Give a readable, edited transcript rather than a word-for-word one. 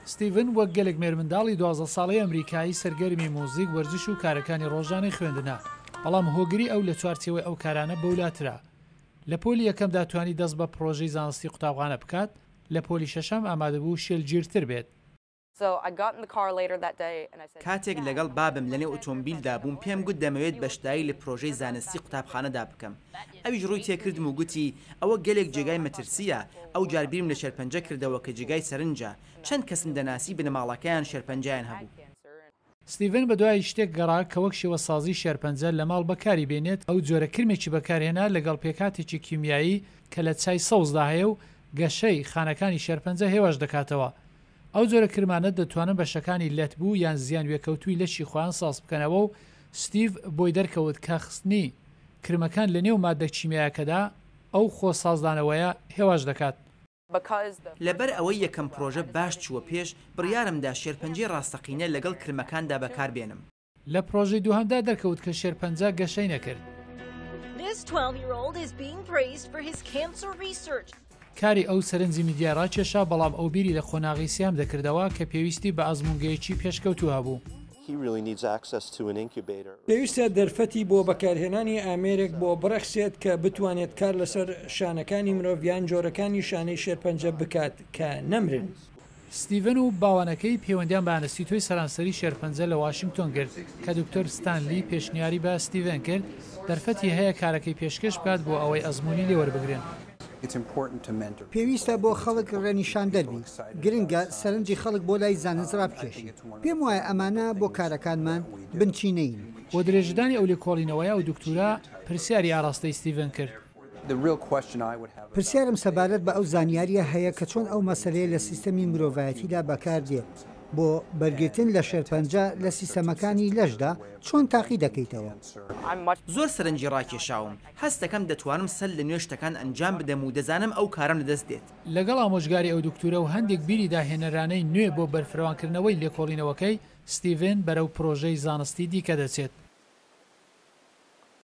ستیڤن وەک گەلێک مێرمنداڵی 12 ساڵەی ئەمریکایی سەرگەرمی مۆزیک وەرزش و کارەکانی ڕۆژانەی خوێندنە، بەڵام هۆگری ئەو لە چوارچێوەی ئەو کارانە بەولاترا. لە پۆلی یەکەم داتوانی دەست بە پرۆژەی زانستی قوتابخانە بکات، لە پۆلی شەشەم ئامادەبوو شێلگیرتر بێت. کاتێک لەگەڵ بابم لەنێو ئۆتۆمبیلدا بووم پێم گوت دەمەوێت بەشداری لە پرۆژەی زانستی قوتابخانەدا بکەم. ئەویش ڕووی تێکردم و گوتی ئەوە گەلێک جێگای مەترسیە. ئەو جاربیرم لە شێرپەنجە کردەوە کە جێگای سەرنجە. چەند کەسم دەناسی بنەماڵەکەیان شێرپەنجیان هەبوو. ستیڤن بە دوای شتێک گەڕا کە وەک شێوە سازی شێرپەنجە لە ماڵ بەکاری بێنێت، ئەو جۆرە کرمێکی بەکارهێنا لەگەڵ پێکاتێکی کیمیایی کە لە چای سەوزدا هەیە و گەشەی خانەکانی شێرپەنجە هێواش دەکاتەوە. ئەو جۆرە کرمانە دەتوانن بەشەکانی لەتبوو یان زیان وێکەوتووی لەشی خۆیان ساز بکەنەوە و ستیڤ بۆی دەرکەوت کە خستنی کرمەکان لە نێو ماددە کیمیایەکەدا ئەو خۆ سازدانەوەیە هێواش دەکات. لەبەر ئەوەی یەکەم پرۆژە باش چووە پێش، بڕیارمدا شێرپەنجەی ڕاستەقینە لەگەڵ کرمەکاندا بەکاربێنم. لە پرۆژەی دووهەمدا دەرکەوت کە شێرپەنجە گەشەی نەکرد. کاری ئەو سەرنجی میدیا ڕاکێشا، بەڵام ئەو بیری لە خۆناغی سیام دەکردەوە کە پێویستی بە ئەزمونگەیەکی پێشکەوتوو هەبوو. پێویستە دەرفەتی بۆ بەکارهێنانی ئامێرێک بۆ بڕەخسێت کە بتوانێت کار لەسەر شانەکانی مرۆڤیان جۆرەکانی شانەی شێرپەنجە بکات کە نەمرن. ستیڤن و باوانەکەی پەیوەندیان بە ئانەستیتۆی سەرانسەری شێرپەنجە لە واشنگتۆن کرد کە دکتۆر ستانلی پێشنیاری بە ستیڤن کرد دەرفەتی هەیە کارەکەی پێشکەش بکات بۆ ئەوەی ئەزموونی لێوەربگرن. پێویستە بۆ خەڵک ڕێنیشان دەربی، گرنگە سەرنجی خەڵک بۆ لای زانست ڕابکێشی. پێم وایە ئەمانە بۆ کارەکانمان بنچینەین. بۆ درێژدانی ئەو لێکۆڵینەوەیە و دکتورا پرسیاری ئاراستەی ستیڤن کرد. پرسیارم سەبارەت بە ئەو زانیاریە هەیە کە چۆن ئەو مەسەلەیە لە سیستەمی مرۆڤایەتیدا بەکاردێت بۆ بەرگرتن لە شێرپەنجە لە سیستەمەکانی لەشدا چۆن تاقی دەکەیتەوە. زۆر سەرنجی ڕاکێشاوم، هەست دەکەم دەتوانم سەر لە نوێ شتەکان ئەنجام بدەم و دەزانم ئەو کارم لەدەست دێت. لەگەڵ ئامۆژگاری ئەو دکتورە و هەندێک بیری داهێنەرانەی نوێ بۆ بەرفڕەوانکردنەوەی لێکۆڵینەوەکەی، ستیڤن بەرەو پرۆژەی زانستی دیکە دەچێت.